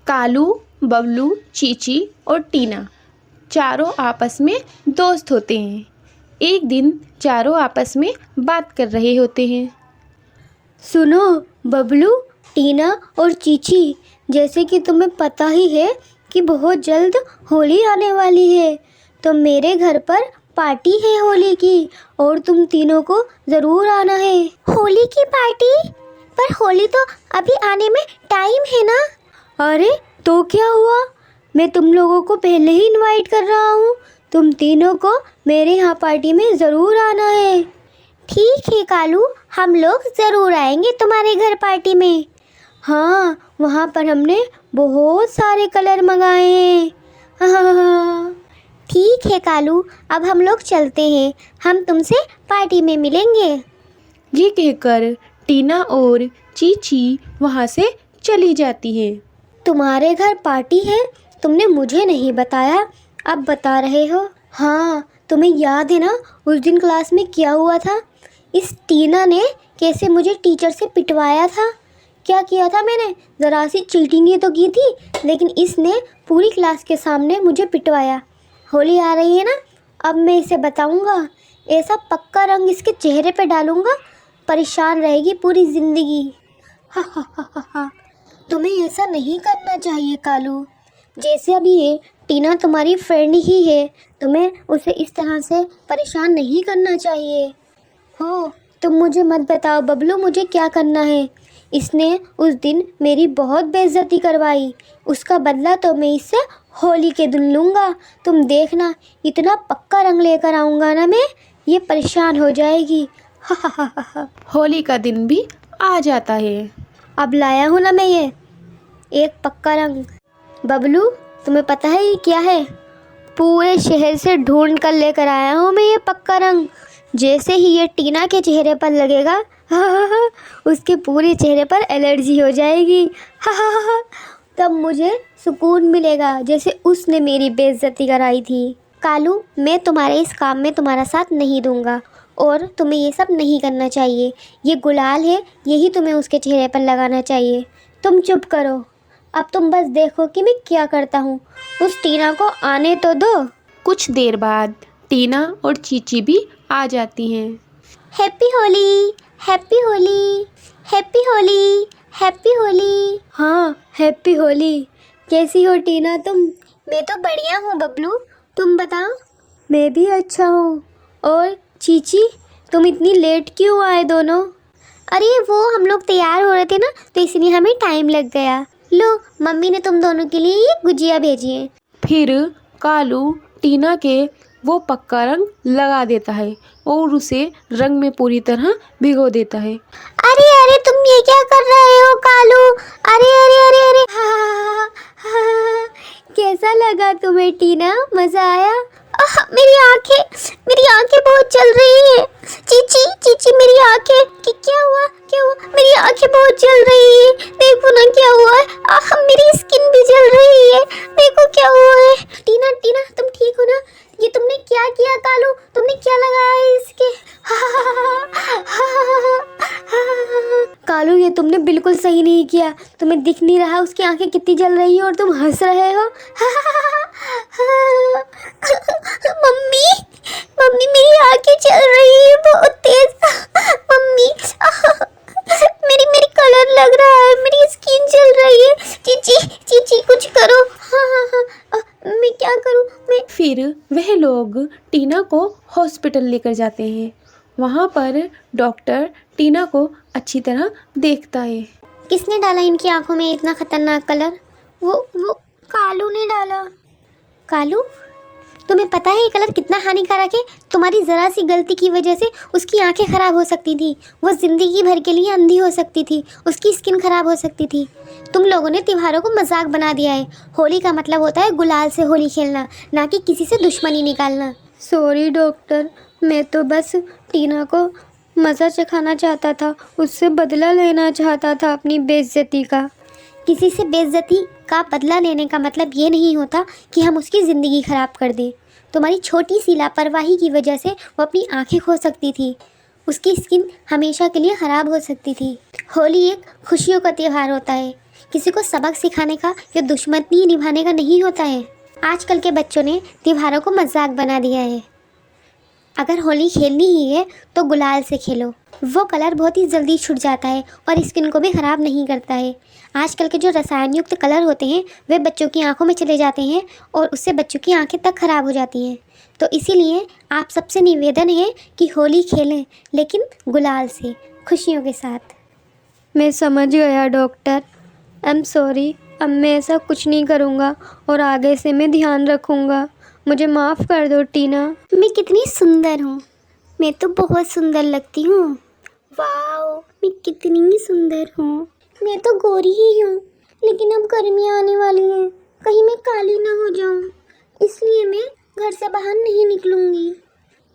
कालू, बबलू, चीची और टीना चारों आपस में दोस्त होते हैं। एक दिन चारों आपस में बात कर रहे होते हैं। सुनो बबलू, टीना और चीची, जैसे कि तुम्हें पता ही है कि बहुत जल्द होली आने वाली है, तो मेरे घर पर पार्टी है होली की और तुम तीनों को ज़रूर आना है। होली की पार्टी? पर होली तो अभी आने में टाइम है ना। अरे तो क्या हुआ, मैं तुम लोगों को पहले ही इनवाइट कर रहा हूँ। तुम तीनों को मेरे यहाँ पार्टी में ज़रूर आना है। ठीक है कालू, हम लोग ज़रूर आएंगे तुम्हारे घर पार्टी में। हाँ, वहाँ पर हमने बहुत सारे कलर मंगाए हैं। ठीक है कालू, अब हम लोग चलते हैं, हम तुमसे पार्टी में मिलेंगे। ये कहकर टीना और चीची वहाँ से चली जाती है। तुम्हारे घर पार्टी है? तुमने मुझे नहीं बताया, अब बता रहे हो। हाँ, तुम्हें याद है ना उस दिन क्लास में क्या हुआ था? इस टीना ने कैसे मुझे टीचर से पिटवाया था। क्या किया था मैंने? ज़रा सी चीटिंग ही तो की थी, लेकिन इसने पूरी क्लास के सामने मुझे पिटवाया। होली आ रही है ना, अब मैं इसे बताऊंगा, ऐसा पक्का रंग इसके चेहरे पे डालूंगा, परेशान रहेगी पूरी ज़िंदगी। हा हा हा हा हा। तुम्हें ऐसा नहीं करना चाहिए कालू। जैसे अभी ये टीना तुम्हारी फ्रेंड ही है, तुम्हें उसे इस तरह से परेशान नहीं करना चाहिए। हो, तुम मुझे मत बताओ बबलू मुझे क्या करना है। इसने उस दिन मेरी बहुत बेइज्जती करवाई, उसका बदला तो मैं इससे होली के दिन लूँगा। तुम देखना, इतना पक्का रंग लेकर आऊँगा ना मैं, ये परेशान हो जाएगी। हा हा हा हा। होली का दिन भी आ जाता है। अब लाया हूँ ना मैं ये एक पक्का रंग। बबलू, तुम्हें पता है ये क्या है? पूरे शहर से ढूंढ कर लेकर आया हूँ मैं ये पक्का रंग। जैसे ही ये टीना के चेहरे पर लगेगा, उसके पूरे चेहरे पर एलर्जी हो जाएगी। तब मुझे सुकून मिलेगा, जैसे उसने मेरी बेइज्जती कराई थी। कालू, मैं तुम्हारे इस काम में तुम्हारा साथ नहीं दूंगा और तुम्हें ये सब नहीं करना चाहिए। ये गुलाल है, यही तुम्हें उसके चेहरे पर लगाना चाहिए। तुम चुप करो, अब तुम बस देखो कि मैं क्या करता हूँ। उस टीना को आने तो दो। कुछ देर बाद टीना और चीची भी आ जाती हैं। Happy Holi, happy Holi, happy Holi, happy Holi. हाँ, हैप्पी होली। कैसी हो टीना तुम? मैं तो बढ़िया हूँ बबलू, तुम बताओ। मैं भी अच्छा हूँ। और चीची, तुम इतनी लेट क्यों आए दोनों? अरे वो हम लोग तैयार हो रहे थे ना, तो इसलिए हमें टाइम लग गया। लो, मम्मी ने तुम दोनों के लिए ये गुजिया भेजी है। फिर कालू टीना के वो पक्का रंग लगा देता है और उसे रंग में पूरी तरह भिगो देता है। अरे अरे, तुम ये क्या कर रहे हो कालू? अरे अरे अरे अरे। कैसा लगा तुम्हें टीना? मजा आया? मेरी आंखें बहुत जल रही है। चीची चीची, मेरी आंखें। कि क्या हुआ, क्या हुआ? मेरी आंखें बहुत जल रही है, देखो ना क्या हुआ है। मेरी स्किन भी जल रही है, देखो क्या हुआ है। टीना टीना, तुम ठीक हो ना? ये तुमने क्या किया कालू? तुमने क्या लगाया है इसके? कालू, ये तुमने बिल्कुल सही नहीं किया। तुम्हें दिख नहीं रहा उसकी आंखें कितनी जल रही है और तुम हंस रहे हो। मम्मी, मम्मी मेरी आंखें जल रही है बहुत तेज। मम्मी, मेरी मेरी कलर लग रहा है, मेरी स्किन जल रही है। चीची चीची, कुछ करो। मैं क्या करूं? मैं फिर वह लोग टीना को हॉस्पिटल लेकर जाते हैं। वहाँ पर डॉक्टर टीना को अच्छी तरह देखता है। किसने डाला इनकी आंखों में इतना खतरनाक कलर? वो कालू ने डाला। कालू, तुम्हें पता है ये कलर कितना हानिकारक है? तुम्हारी ज़रा सी गलती की वजह से उसकी आंखें ख़राब हो सकती थी, वो ज़िंदगी भर के लिए अंधी हो सकती थी, उसकी स्किन ख़राब हो सकती थी। तुम लोगों ने त्योहारों को मजाक बना दिया है। होली का मतलब होता है गुलाल से होली खेलना, ना कि किसी से दुश्मनी निकालना। सॉरी डॉक्टर, मैं तो बस टीना को मज़ा चखाना चाहता था, उससे बदला लेना चाहता था अपनी बेइज्जती का। किसी से बेइज्जती का बदला लेने का मतलब ये नहीं होता कि हम उसकी ज़िंदगी ख़राब कर दें। तुम्हारी छोटी सी लापरवाही की वजह से वो अपनी आंखें खो सकती थी, उसकी स्किन हमेशा के लिए ख़राब हो सकती थी। होली एक खुशियों का त्यौहार होता है, किसी को सबक सिखाने का या दुश्मनी निभाने का नहीं होता है। आजकल के बच्चों ने त्योहारों को मजाक बना दिया है। अगर होली खेलनी ही है तो गुलाल से खेलो, वो कलर बहुत ही जल्दी छूट जाता है और स्किन को भी ख़राब नहीं करता है। आजकल के जो रसायन युक्त कलर होते हैं वे बच्चों की आंखों में चले जाते हैं और उससे बच्चों की आंखें तक ख़राब हो जाती हैं। तो इसीलिए आप सबसे निवेदन है कि होली खेलें, लेकिन गुलाल से, खुशियों के साथ। मैं समझ गया डॉक्टर, आई एम सॉरी। अब मैं ऐसा कुछ नहीं करूँगा और आगे से मैं ध्यान रखूँगा। मुझे माफ़ कर दो टीना। मैं कितनी सुंदर हूँ, मैं तो बहुत सुंदर लगती हूँ। वाओ, मैं कितनी सुंदर हूँ। मैं तो गोरी ही हूँ, लेकिन अब गर्मियाँ आने वाली हैं, कहीं मैं काली ना हो जाऊँ, इसलिए मैं घर से बाहर नहीं निकलूँगी।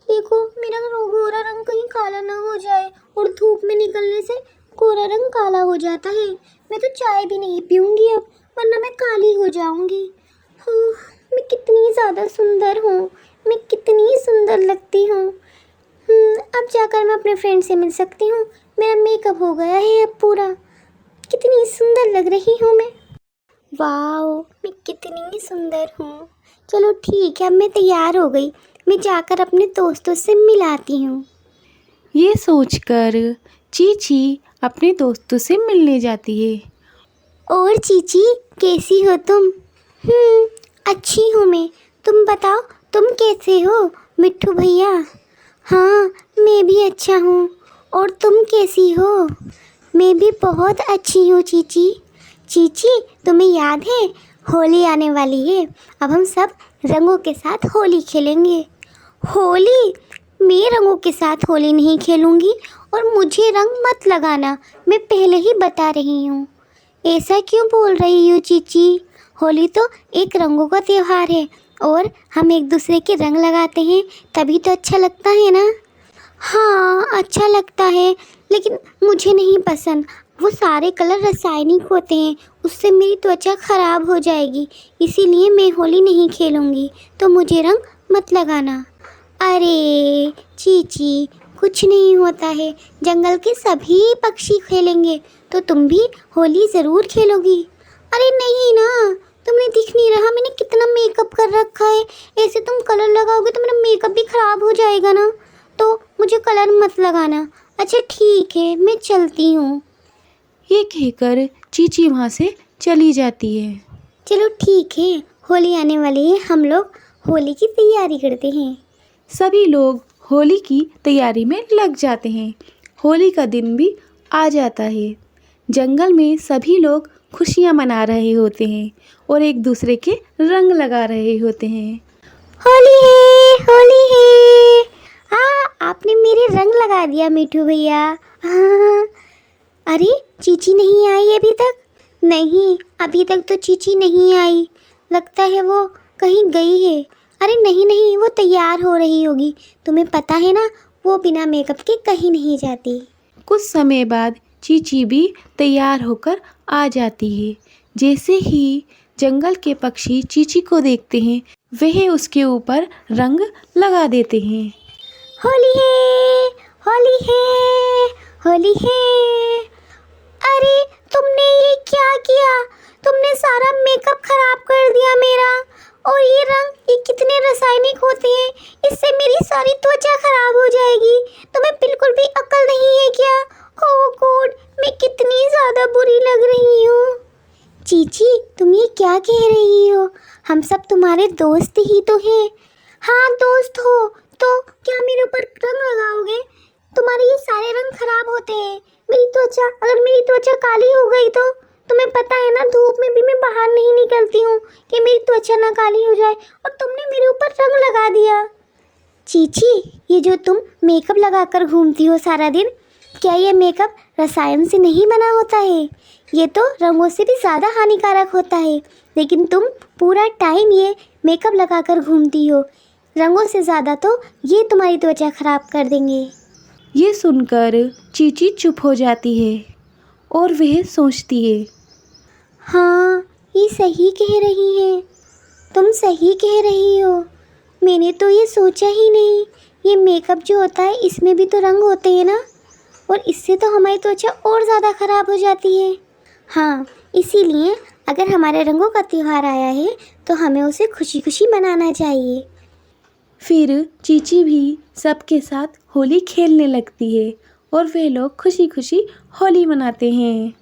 देखो, मेरा गोरा रंग कहीं काला ना हो जाए, और धूप में निकलने से गोरा रंग काला हो जाता है। मैं तो चाय भी नहीं पीऊँगी अब, वरना मैं काली हो जाऊँगी। मैं कितनी ज़्यादा सुंदर हूँ, मैं कितनी सुंदर लगती हूँ। अब जाकर मैं अपने फ्रेंड से मिल सकती हूँ। मेरा मेकअप हो गया है अब पूरा, कितनी सुंदर लग रही हूँ मैं। वाओ, मैं कितनी सुंदर हूँ। चलो ठीक है, अब मैं तैयार हो गई, मैं जाकर अपने दोस्तों से मिलाती हूँ। ये सोचकर चीची अपने दोस्तों से मिलने जाती है। और चीची, कैसी हो तुम? अच्छी हूँ मैं, तुम बताओ तुम कैसे हो मिट्ठू भैया? हाँ, मैं भी अच्छा हूँ। और तुम कैसी हो? मैं भी बहुत अच्छी हूँ चीची। चीची, तुम्हें याद है होली आने वाली है, अब हम सब रंगों के साथ होली खेलेंगे। होली? मैं रंगों के साथ होली नहीं खेलूँगी, और मुझे रंग मत लगाना, मैं पहले ही बता रही हूँ। ऐसा क्यों बोल रही हो चीची? होली तो एक रंगों का त्यौहार है, और हम एक दूसरे के रंग लगाते हैं तभी तो अच्छा लगता है ना। हाँ, अच्छा लगता है, लेकिन मुझे नहीं पसंद। वो सारे कलर रासायनिक होते हैं, उससे मेरी त्वचा ख़राब हो जाएगी, इसीलिए मैं होली नहीं खेलूँगी, तो मुझे रंग मत लगाना। अरे चीची, कुछ नहीं होता है, जंगल के सभी पक्षी खेलेंगे, तो तुम भी होली ज़रूर खेलोगी। अरे नहीं ना, तुमने दिख नहीं रहा मैंने कितना मेकअप कर रखा है, ऐसे तुम कलर लगाओगे तो मेरा मेकअप भी ख़राब हो जाएगा ना, तो मुझे कलर मत लगाना। अच्छा ठीक है, मैं चलती हूँ। ये कहकर चीची वहाँ से चली जाती है। चलो ठीक है, होली आने वाली है, हम लोग होली की तैयारी करते हैं। सभी लोग होली की तैयारी में लग जाते हैं। होली का दिन भी आ जाता है। जंगल में सभी लोग खुशियाँ मना रहे होते हैं और एक दूसरे के रंग लगा रहे होते हैं। होली है, होली है। हाँ, आपने मेरे रंग लगा दिया मिठू भैया। हाँ। अरे चीची नहीं आई अभी तक? नहीं, अभी तक तो चीची नहीं आई, लगता है वो कहीं गई है। अरे नहीं नहीं, वो तैयार हो रही होगी, तुम्हें पता है ना वो बिना मेकअप के कहीं नहीं जाती। कुछ समय बाद चीची भी तैयार होकर आ जाती है। जैसे ही जंगल के पक्षी चीची को देखते हैं, वह उसके ऊपर रंग लगा देते हैं। होली है, होली है, होली है। अरे तुमने ये क्या किया? तुमने सारा मेकअप खराब कर दिया मेरा। और ये रंग, ये कितने रासायनिक होते हैं, इससे मेरी सारी त्वचा खराब हो जाएगी। तुम्हें बिल्कुल भी अक्ल नहीं है क्या? ओह गॉड, मैं कितनी ज़्यादा बुरी लग रही हूँ। चीची, तुम ये क्या कह रही हो? हम सब तुम्हारे दोस्त ही तो हैं। हाँ दोस्त हो, तो क्या मेरे ऊपर रंग लगाओगे? तुम्हारे ये सारे रंग खराब होते हैं। मेरी त्वचा, अगर मेरी त्वचा काली हो गई तो तुम्हें पता है ना, धूप में भी मैं बाहर नहीं निकलती हूँ कि मेरी त्वचा ना काली हो जाए, और तुमने मेरे ऊपर रंग लगा दिया। चीची, ये जो तुम मेकअप लगाकर घूमती हो सारा दिन, क्या ये मेकअप रसायन से नहीं बना होता है? ये तो रंगों से भी ज़्यादा हानिकारक होता है, लेकिन तुम पूरा टाइम ये मेकअप लगाकर घूमती हो। रंगों से ज़्यादा तो ये तुम्हारी त्वचा खराब कर देंगे। ये सुनकर चीची चुप हो जाती है और वह सोचती है, हाँ ये सही कह रही है, तुम सही कह रही हो। मैंने तो ये सोचा ही नहीं, ये मेकअप जो होता है इसमें भी तो रंग होते हैं ना, और इससे तो हमारी त्वचा और ज़्यादा ख़राब हो जाती है। हाँ, इसीलिए अगर हमारे रंगों का त्यौहार आया है तो हमें उसे खुशी खुशी मनाना चाहिए। फिर चीची भी सबके साथ होली खेलने लगती है और वे लोग खुशी खुशी होली मनाते हैं।